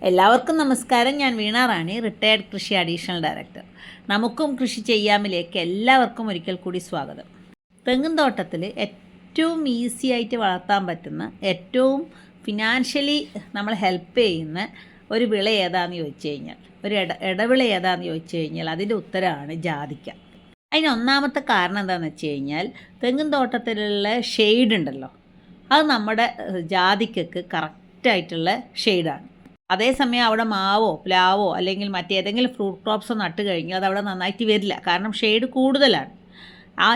എല്ലാവർക്കും നമസ്കാരം. ഞാൻ വീണ റാണി, റിട്ടയർഡ് കൃഷി അഡീഷണൽ ഡയറക്ടർ. നമുക്കും കൃഷി ചെയ്യാമിലേക്ക് എല്ലാവർക്കും ഒരിക്കൽ കൂടി സ്വാഗതം. തെങ്ങിൻ തോട്ടത്തിൽ ഏറ്റവും ഈസി ആയിട്ട് വളർത്താൻ പറ്റുന്ന, ഏറ്റവും ഫിനാൻഷ്യലി നമ്മൾ ഹെൽപ്പ് ചെയ്യുന്ന ഒരു വിള ഏതാണെന്ന് ചോദിച്ചു കഴിഞ്ഞാൽ, ഒരു ഇടവിള ഏതാണെന്ന് ചോദിച്ചു കഴിഞ്ഞാൽ അതിൻ്റെ ഉത്തരമാണ് ജാതിക്ക. അതിന് ഒന്നാമത്തെ കാരണം എന്താണെന്ന് വെച്ച് കഴിഞ്ഞാൽ, തെങ്ങിൻ തോട്ടത്തിലുള്ള ഷെയ്ഡ് ഉണ്ടല്ലോ, അത് നമ്മുടെ ജാതിക്കക്ക് കറക്റ്റായിട്ടുള്ള ഷെയ്ഡാണ്. അതേസമയം അവിടെ മാവോ പ്ലാവോ അല്ലെങ്കിൽ മറ്റേതെങ്കിലും ഫ്രൂട്ട് ക്രോപ്സോ നട്ട് കഴിഞ്ഞാൽ അത് അവിടെ നന്നായിട്ട് വരില്ല. കാരണം ഷെയ്ഡ് കൂടുതലാണ്.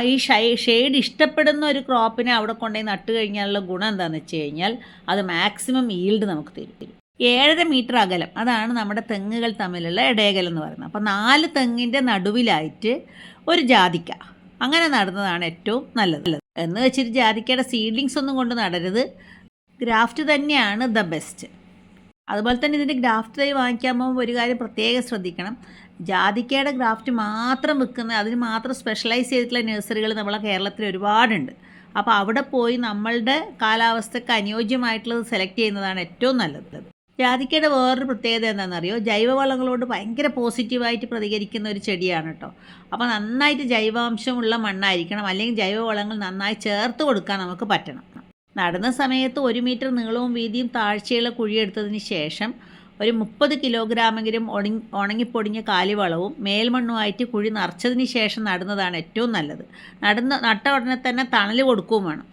ഈ ഷെയ്ഡ് ഇഷ്ടപ്പെടുന്ന ഒരു ക്രോപ്പിനെ അവിടെ കൊണ്ടുപോയി നട്ട് കഴിഞ്ഞാലുള്ള ഗുണം എന്താണെന്ന് വെച്ച് കഴിഞ്ഞാൽ, അത് മാക്സിമം ഈൽഡ് നമുക്ക് തരും. 7.5 മീറ്റർ അകലം, അതാണ് നമ്മുടെ തെങ്ങുകൾ തമ്മിലുള്ള ഇടയകലം എന്ന് പറയുന്നത്. അപ്പോൾ 4 തെങ്ങിൻ്റെ നടുവിലായിട്ട് ഒരു ജാതിക്ക അങ്ങനെ നടുന്നതാണ് ഏറ്റവും നല്ലത്. എന്ന് വെച്ചിട്ട് ജാതിക്കയുടെ സീഡ്ലിങ്സ് ഒന്നും കൊണ്ട് നടരുത്, ഗ്രാഫ്റ്റ് തന്നെയാണ് ദ ബെസ്റ്റ്. അതുപോലെ തന്നെ ഇതിൻ്റെ ഗ്രാഫ്റ്റ് തൈ വാങ്ങിക്കാൻ പോകുമ്പോൾ ഒരു കാര്യം പ്രത്യേകം ശ്രദ്ധിക്കണം. ജാതിക്കയുടെ ഗ്രാഫ്റ്റ് മാത്രം വിൽക്കുന്ന, അതിന് മാത്രം സ്പെഷ്യലൈസ് ചെയ്തിട്ടുള്ള നഴ്സറികൾ നമ്മളെ കേരളത്തിൽ ഒരുപാടുണ്ട്. അപ്പോൾ അവിടെ പോയി നമ്മളുടെ കാലാവസ്ഥയ്ക്ക് അനുയോജ്യമായിട്ടുള്ളത് സെലക്ട് ചെയ്യുന്നതാണ് ഏറ്റവും നല്ലത്. ജാതിക്കയുടെ വേറൊരു പ്രത്യേകത എന്താണെന്നറിയോ, ജൈവവളങ്ങളോട് ഭയങ്കര പോസിറ്റീവായിട്ട് പ്രതികരിക്കുന്ന ഒരു ചെടിയാണ് കേട്ടോ. അപ്പോൾ നന്നായിട്ട് ജൈവാംശമുള്ള മണ്ണായിരിക്കണം, അല്ലെങ്കിൽ ജൈവവളങ്ങൾ നന്നായി ചേർത്ത് കൊടുക്കാൻ നമുക്ക് പറ്റണം. നടുന്ന സമയത്ത് 1 മീറ്റർ നീളവും വീതിയും താഴ്ചയുള്ള കുഴിയെടുത്തതിന് ശേഷം ഒരു 30 കിലോഗ്രാമെങ്കിലും ഉണങ്ങിപ്പൊടിഞ്ഞ കാലിവളവും മേൽമണ്ണുമായിട്ട് കുഴി നിറച്ചതിന് ശേഷം നടുന്നതാണ് ഏറ്റവും നല്ലത്. നട്ട ഉടനെ തന്നെ തണൽ കൊടുക്കുകയും വേണം.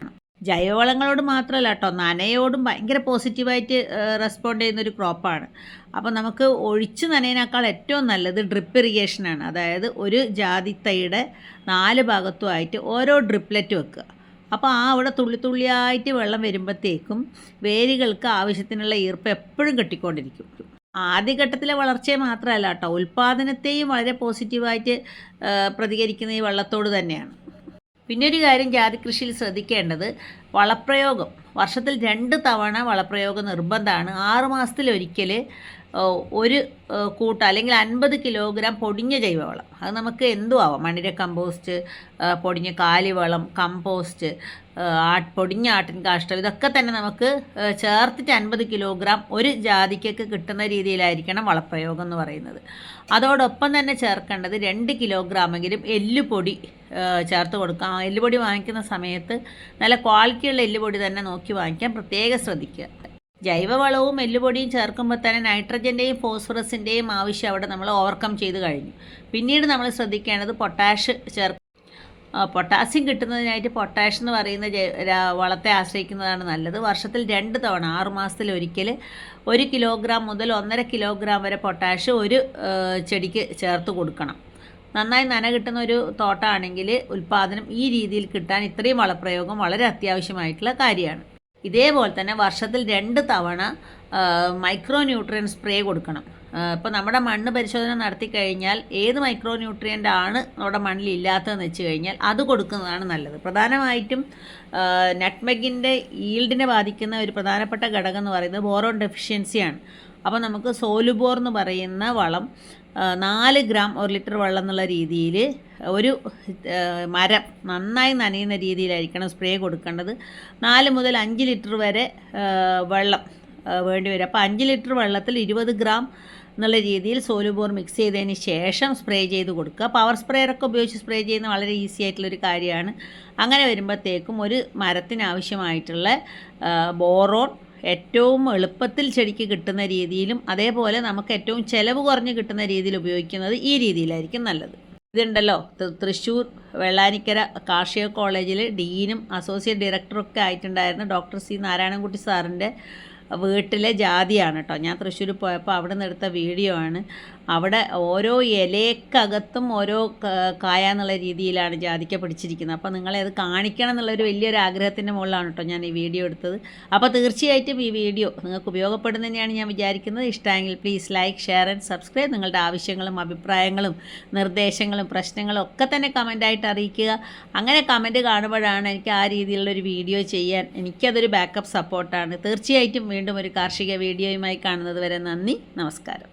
ജൈവവളങ്ങളോട് മാത്രമല്ല കേട്ടോ, നനയോടും ഭയങ്കര പോസിറ്റീവായിട്ട് റെസ്പോണ്ട് ചെയ്യുന്നൊരു ക്രോപ്പാണ്. അപ്പോൾ നമുക്ക് ഒഴിച്ച് നനയിനേക്കാൾ ഏറ്റവും നല്ലത് ഡ്രിപ്പ് ഇറിഗേഷനാണ്. അതായത് ഒരു ജാതിത്തൈയുടെ 4 ഭാഗത്തുമായിട്ട് ഓരോ ഡ്രിപ്ലെറ്റ് വെക്കുക. അപ്പോൾ അവിടെ തുള്ളിയായിട്ട് വെള്ളം വരുമ്പോഴത്തേക്കും വേരുകൾക്ക് ആവശ്യത്തിനുള്ള ഈർപ്പം എപ്പോഴും കെട്ടിക്കൊണ്ടിരിക്കും. ആദ്യഘട്ടത്തിലെ വളർച്ചയെ മാത്രമല്ല കേട്ടോ, ഉൽപ്പാദനത്തെയും വളരെ പോസിറ്റീവായിട്ട് പ്രതികരിക്കുന്ന ഈ വെള്ളത്തോട് തന്നെയാണ്. പിന്നെ ഒരു കാര്യം ജാതി കൃഷിയിൽ ശ്രദ്ധിക്കേണ്ടത്, വളപ്രയോഗം വർഷത്തിൽ 2 തവണ വളപ്രയോഗം നിർബന്ധമാണ്. 6 മാസത്തിലൊരിക്കൽ ഒരു കൂട്ട അല്ലെങ്കിൽ 50 കിലോഗ്രാം പൊടിഞ്ഞ ജൈവവളം, അത് നമുക്ക് എന്തും ആവാം. മണ്ണിര കമ്പോസ്റ്റ്, പൊടിഞ്ഞ കാലിവളം, കമ്പോസ്റ്റ്, പൊടിഞ്ഞ ആട്ടിൻ കാഷ്ടം, ഇതൊക്കെ തന്നെ നമുക്ക് ചേർത്തിട്ട് 50 കിലോഗ്രാം ഒരു ജാതിക്കയ്ക്ക് കിട്ടുന്ന രീതിയിലായിരിക്കണം വളപ്രയോഗം എന്ന് പറയുന്നത്. അതോടൊപ്പം തന്നെ ചേർക്കേണ്ടത് 2 കിലോഗ്രാമെങ്കിലും എല്ലുപൊടി ചേർത്ത് കൊടുക്കാം. എല്ലുപൊടി വാങ്ങിക്കുന്ന സമയത്ത് നല്ല ക്വാളിറ്റിയുള്ള എല്ലുപൊടി തന്നെ നോക്കി വാങ്ങിക്കാൻ പ്രത്യേകം ശ്രദ്ധിക്കുക. ജൈവവളവും എല്ലുപൊടിയും ചേർക്കുമ്പോൾ തന്നെ നൈട്രജൻ്റെയും ഫോസ്ഫറസിൻ്റെയും ആവശ്യം അവിടെ നമ്മൾ ഓവർകം ചെയ്ത് കഴിഞ്ഞു. പിന്നീട് നമ്മൾ ശ്രദ്ധിക്കേണ്ടത് പൊട്ടാസ്യം കിട്ടുന്നതിനായിട്ട് പൊട്ടാഷ് എന്ന് പറയുന്ന വളത്തെ ആശ്രയിക്കുന്നതാണ് നല്ലത്. വർഷത്തിൽ 2 തവണ 6 മാസത്തിലൊരിക്കൽ 1 കിലോഗ്രാം മുതൽ 1.5 കിലോഗ്രാം വരെ പൊട്ടാഷ് ഒരു ചെടിക്ക് ചേർത്ത് കൊടുക്കണം. നന്നായി നന കിട്ടുന്ന ഒരു തോട്ടമാണെങ്കിൽ ഉൽപ്പാദനം ഈ രീതിയിൽ കിട്ടാൻ ഇത്രയും വളപ്രയോഗം വളരെ അത്യാവശ്യമായിട്ടുള്ള കാര്യമാണ്. ഇതേപോലെ തന്നെ വർഷത്തിൽ 2 തവണ മൈക്രോ ന്യൂട്രിയൻ സ്പ്രേ കൊടുക്കണം. ഇപ്പോൾ നമ്മുടെ മണ്ണ് പരിശോധന നടത്തി കഴിഞ്ഞാൽ ഏത് മൈക്രോ ന്യൂട്രിയൻ്റ് ആണ് നമ്മുടെ മണ്ണിൽ ഇല്ലാത്തതെന്ന് വെച്ച് കഴിഞ്ഞാൽ അത് കൊടുക്കുന്നതാണ് നല്ലത്. പ്രധാനമായിട്ടും നട്ട്മെഗിൻ്റെ ഈൽഡിനെ ബാധിക്കുന്ന ഒരു പ്രധാനപ്പെട്ട ഘടകം എന്ന് പറയുന്നത് ബോറോൺ ഡെഫിഷ്യൻസിയാണ്. അപ്പോൾ നമുക്ക് സോലുബോർ എന്ന് പറയുന്ന വളം 4 ഗ്രാം 1 ലിറ്റർ വെള്ളം എന്നുള്ള രീതിയിൽ ഒരു മരം നന്നായി നനയുന്ന രീതിയിലായിരിക്കണം സ്പ്രേ കൊടുക്കേണ്ടത്. 4 മുതൽ 5 ലിറ്റർ വരെ വെള്ളം വേണ്ടി വരും. അപ്പോൾ 5 ലിറ്റർ വെള്ളത്തിൽ 20 ഗ്രാം എന്നുള്ള രീതിയിൽ സോലുബോർ മിക്സ് ചെയ്തതിന് ശേഷം സ്പ്രേ ചെയ്ത് കൊടുക്കുക. പവർ സ്പ്രേയറൊക്കെ ഉപയോഗിച്ച് സ്പ്രേ ചെയ്യുന്ന വളരെ ഈസി ആയിട്ടുള്ളൊരു കാര്യമാണ്. അങ്ങനെ വരുമ്പോഴത്തേക്കും ഒരു മരത്തിനാവശ്യമായിട്ടുള്ള ബോറോൺ ഏറ്റവും എളുപ്പത്തിൽ ചെടിക്ക് കിട്ടുന്ന രീതിയിലും അതേപോലെ നമുക്ക് ഏറ്റവും ചിലവ് കുറഞ്ഞ് കിട്ടുന്ന രീതിയിൽ ഉപയോഗിക്കുന്നത് ഈ രീതിയിലായിരിക്കും നല്ലത്. ഇതുണ്ടല്ലോ, തൃശ്ശൂർ വെള്ളാനിക്കര കാർഷിക കോളേജിൽ ഡീനും അസോസിയേറ്റ് ഡയറക്ടറൊക്കെ ആയിട്ടുണ്ടായിരുന്ന ഡോക്ടർ സി നാരായണൻകുട്ടി സാറിൻ്റെ വീട്ടിലെ ജാതിയാണ് കേട്ടോ. ഞാൻ തൃശ്ശൂർ പോയപ്പോൾ അവിടെ നിന്ന് എടുത്ത വീഡിയോ ആണ്. അവിടെ ഓരോ ഇലയ്ക്കകത്തും ഓരോ കായ എന്നുള്ള രീതിയിലാണ് ജാതിക്ക പിടിച്ചിരിക്കുന്നത്. അപ്പോൾ നിങ്ങളെ അത് കാണിക്കണം എന്നുള്ളൊരു വലിയൊരു ആഗ്രഹത്തിൻ്റെ മുകളിലാണ് കേട്ടോ ഞാൻ ഈ വീഡിയോ എടുത്തത്. അപ്പോൾ തീർച്ചയായിട്ടും ഈ വീഡിയോ നിങ്ങൾക്ക് ഉപയോഗപ്പെടുന്നതന്നെയാണ് ഞാൻ വിചാരിക്കുന്നത്. ഇഷ്ടമെങ്കിൽ please like, share and subscribe. നിങ്ങളുടെ ആവശ്യങ്ങളും അഭിപ്രായങ്ങളും നിർദ്ദേശങ്ങളും പ്രശ്നങ്ങളും ഒക്കെ തന്നെ കമൻറ്റായിട്ട് അറിയിക്കുക. അങ്ങനെ കമൻറ്റ് കാണുമ്പോഴാണ് എനിക്ക് ആ രീതിയിലുള്ളൊരു വീഡിയോ ചെയ്യാൻ എനിക്കതൊരു ബാക്കപ്പ് സപ്പോർട്ടാണ്. തീർച്ചയായിട്ടും വീണ്ടും ഒരു കാർഷിക വീഡിയോയുമായി കാണുന്നത് വരെ നന്ദി, നമസ്കാരം.